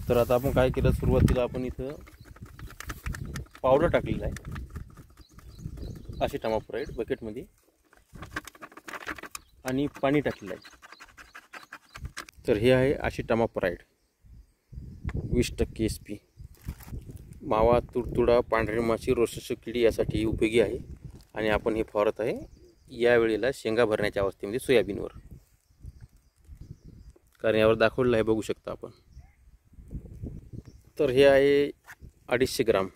तर आता आपण काय केलं, सुरुवातीला आपण इथं पावडर टाकलेला आहे असिटामाप्राइड बकेटमध्ये आणि पाणी टाकलेलं आहे. तर हे आहे असिटामाप्राइड 20% SP. मावा, तुडतुडा, पांढरी माशी, रोसस किडी यासाठी उपयोगी आहे. आणि आपण हे फवारत आहे यावेळेला शेंगा भरण्याच्या अवस्थेमध्ये सोयाबीनवर. कारण यावर दाखवलेलं आहे, बघू शकता आपण. तर हे आहे 250 ग्राम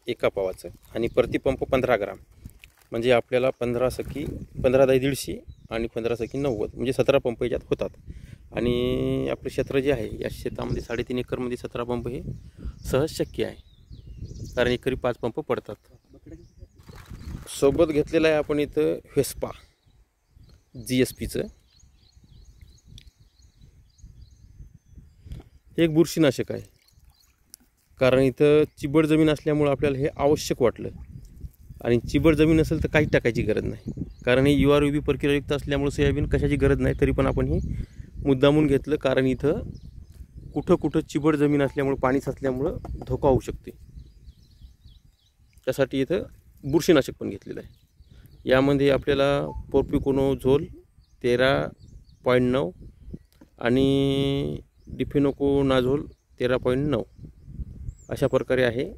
एका पावाचं आणि प्रतिपंप 15 ग्राम. म्हणजे आपल्याला 15 सखी 15 × 150 आणि 15 सखी 90 म्हणजे 17 पंप याच्यात होतात. आणि आपलं क्षेत्र जे आहे या शेतामध्ये 3.5 एकरमध्ये 17 पंप हे सहज शक्य आहे, कारण एकरी 5 पंप पडतात. सोबत घेतलेलं आहे आपण इथं व्हेस्पा GSPचं. हे एक बुरशीनाशक आहे, कारण इथं चिबड जमीन असल्यामुळं आपल्याला हे आवश्यक वाटलं. आणि चिबड जमीन असेल तर काहीच टाकायची गरज नाही, कारण हे URUB प्रक्रियायुक्त असल्यामुळे सोयाबीन कशाची गरज नाही. तरी पण आपण हे मुद्दामून घेतलं, कारण इथं कुठं चिबड जमीन असल्यामुळं, पाणी साचल्यामुळं धोका होऊ शकते. त्यासाठी इथं बुरशीनाशक पण घेतलेलं आहे. यामध्ये आपल्याला प्रोपिकोनोझोल 13.9 आणि डिफेनोकोनाझोल 13.9 अशा प्रकारे आहे.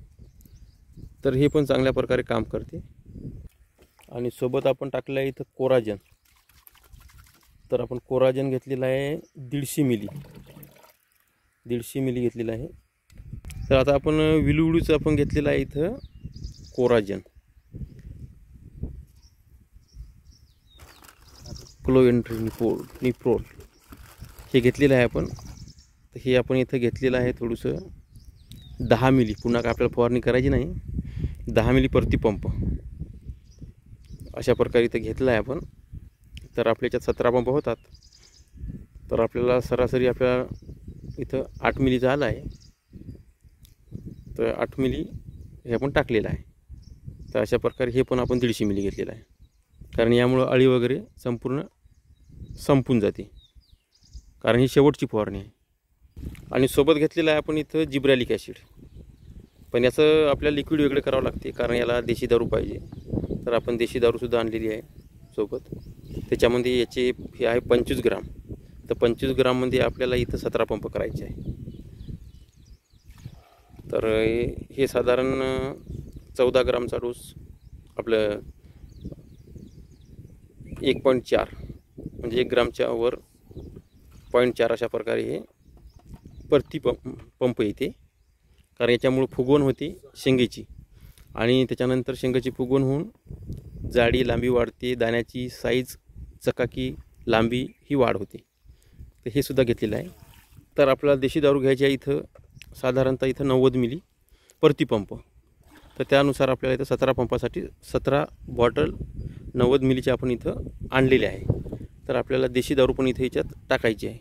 तर हे पण चांगल्या प्रकारे काम करते. आणि सोबत आपण टाकलं आहे इथं कोराजन. तर आपण कोराजन घेतलेलं आहे 150 मिली. 150 मिली घेतलेलं आहे. तर आता आपण विलुडूचं आपण घेतलेलं आहे इथं कोराजन क्लोएंट्रिनिप्रोल हे घेतलेलं आहे आपण. तर हे आपण इथं घेतलेलं आहे थोडंसं 10 मिली. पुन्हा काय आपल्याला फवारणी करायची नाही, 10 मिली प्रतिपंप अशा प्रकारे इथं घेतलं आहे आपण. तर आपल्या याच्यात 17 पंप होतात. तर आपल्याला सरासरी आपल्याला इथं 8 मिलीचा आला आहे. तर 8 मिली हे आपण टाकलेलं आहे. तर अशा प्रकारे हे पण आपण 150 मिली घेतलेलं आहे, कारण यामुळं अळी वगैरे संपूर्ण संपून जाते, कारण ही शेवटची फवारणी आहे. आणि सोबत घेतलेलं आहे आपण इथं जिब्रॅलिक ॲसिड. पण याचं आपल्याला लिक्विड वेगळं करावं लागते, कारण याला देशी दारू पाहिजे. तर आपण देशी दारूसुद्धा आणलेली आहे सोबत. त्याच्यामध्ये याचे हे आहे 25 ग्राम. तर 25 ग्राममध्ये आपल्याला इथं 17 पंप करायचे आहे. तर हे साधारण 14 ग्रामचा डोस आपलं 1.4 म्हणजे 1 ग्रामच्या वर 0.4 अशा प्रकारे हे पंप येते. कारण याच्यामुळे फुगवण होते शेंगेची, आणि त्याच्यानंतर शेंगाची फुगवण होऊन जाडी लांबी वाढते, दाण्याची साईज, चकाकी, लांबी ही वाढ होते. तर हे सुद्धा घेतलेलं आहे. तर आपल्याला देशी दारू घ्यायची आहे इथं साधारणतः इथं 90 मिली प्रतिपंप. तर त्यानुसार आपल्याला इथं 17 पंपासाठी 17 बॉटल 90 मिलीचे आपण इथं आणलेले आहे. तर आपल्याला देशी दारू पण इथं याच्यात टाकायची आहे.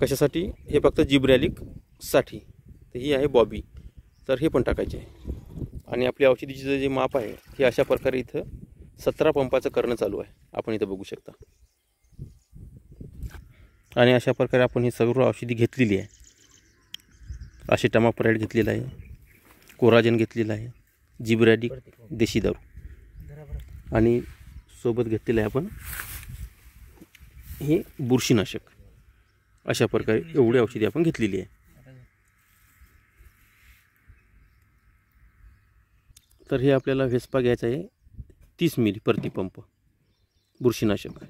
कशासाठी? हे फक्त जिब्रॅलिकसाठी. तर ही आहे बॉबी. तर हे पण टाकायचे आहे. आणि आपल्या औषधीचं जे माप आहे हे अशा प्रकारे इथं 17 पंपाचं करणं चालू आहे, आपण इथं बघू शकता. आणि अशा प्रकारे आपण ही सर्व औषधी घेतलेली आहे. असिटामाप्राइड घेतलेला आहे, कोराजन घेतलेला आहे, जिब्रॅलिक देशी दारू, आणि सोबत घेतलेलं आहे आपण हे बुरशीनाशक. अशा प्रकारे एवढी औषधी आपण घेतलेली आहे. तर हे आपल्याला व्हेस्पा घ्यायचं आहे 30 मिली प्रतिपंप बुरशीनाशक.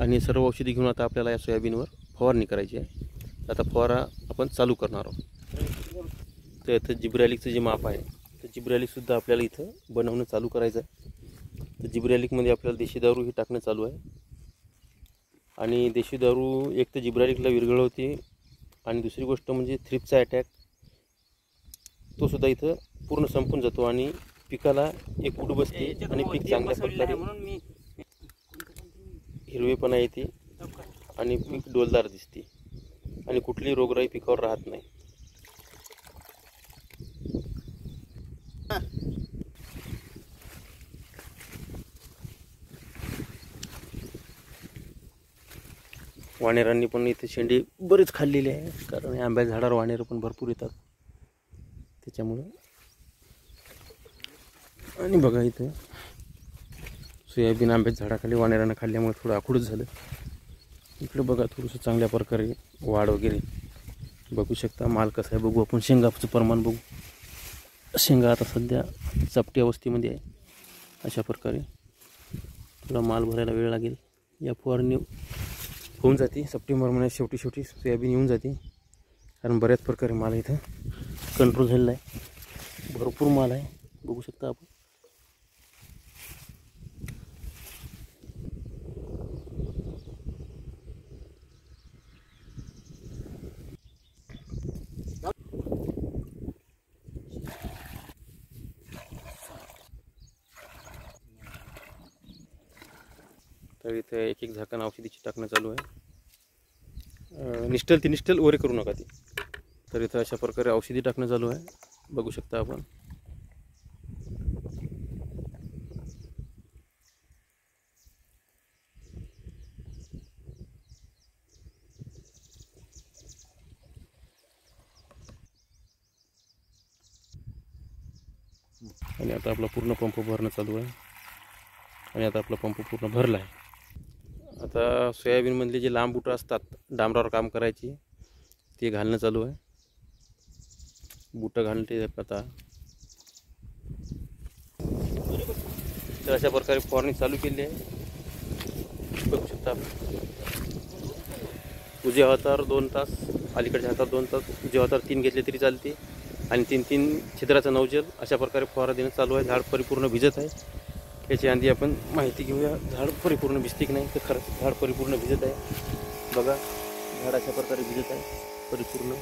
आणि सर्व औषधी घेऊन आता आपल्याला या सोयाबीनवर फवारणी करायची आहे. आता फवारा आपण चालू करणार आहोत. तर इथं जिब्रॅलिकचं जे माप आहे तर जिब्रॅलिकसुद्धा आपल्याला इथं बनवणं चालू करायचं आहे. तर जिब्रॅलिकमध्ये आपल्याला देशी दारू ही टाकणं चालू आहे. आणि देशी दारू एक तर जिब्रॅलिकला विरघळवते, आणि दुसरी गोष्ट म्हणजे थ्रिप्सचा अटॅक तो सुद्धा इथं पूर्ण संपून जातो, आणि पिकाला एक उड बसते, आणि पीक चांगल्या प्रकारे हिरवेपणा येते, आणि पीक डोलदार दिसते, आणि कुठलीही रोगराई पिकावर राहत नाही. वाणेरांनी पण इथे शेंडे बरेच खाल्लेले आहे, कारण या आंब्याच्या झाडावर वाणेरं पण भरपूर येतात त्याच्यामुळं. आणि बघा इथं सोयाबीन आंब्याच्या झाडाखाली वाणेरानं खाल्ल्यामुळे थोडं आखूडच झालं. इकडे बघा थोडंसं चांगल्या प्रकारे वाढ वगैरे बघू शकता. माल कसा आहे बघू आपण. शेंगाचं प्रमाण बघू. शेंगा आता सध्या चपटी अवस्थेमध्ये आहे. अशा प्रकारे थोडा माल भरायला वेळ लागेल. या फवारणी होऊन जाते सप्टेंबर महिन्यात शेवटी सोयाबीन येऊन जाते, कारण बऱ्याच प्रकारे माल इथं कंट्रोल झालेला आहे. भरपूर माल आहे बघू शकता आपण. तर इथं एक एक झाकण औषधीची टाकणं चालू आहे. निष्ठल ओरे करू नका ती. तर इथं अशा प्रकारे औषधी टाकणं चालू आहे बघू शकता आपण. आणि आता आपला पूर्ण पंप भरणं चालू आहे. आणि आता आपला पंप पूर्ण भरला आहे. आता सोयाबीनमधले जे लांब बुटं असतात डांबरावर काम करायची, ते घालणं चालू आहे. बुटं घालणं ते आता. तर अशा प्रकारे फवारणी चालू केली आहे बघू शकता आपण. उजव्या हातावर 2 तास, अलीकडच्या हातावर 2 तास, उजव्या हातावर 3 घेतले तरी चालते. आणि 3 छिद्राचा नौजल अशा प्रकारे फवारा देणं चालू आहे. झाड परिपूर्ण भिजत आहे. याची आधी आपण माहिती घेऊया. झाड परिपूर्ण भिजते की नाही. तर खरंच झाड परिपूर्ण भिजत आहे. बघा झाड अशा प्रकारे भिजत आहे परिपूर्ण.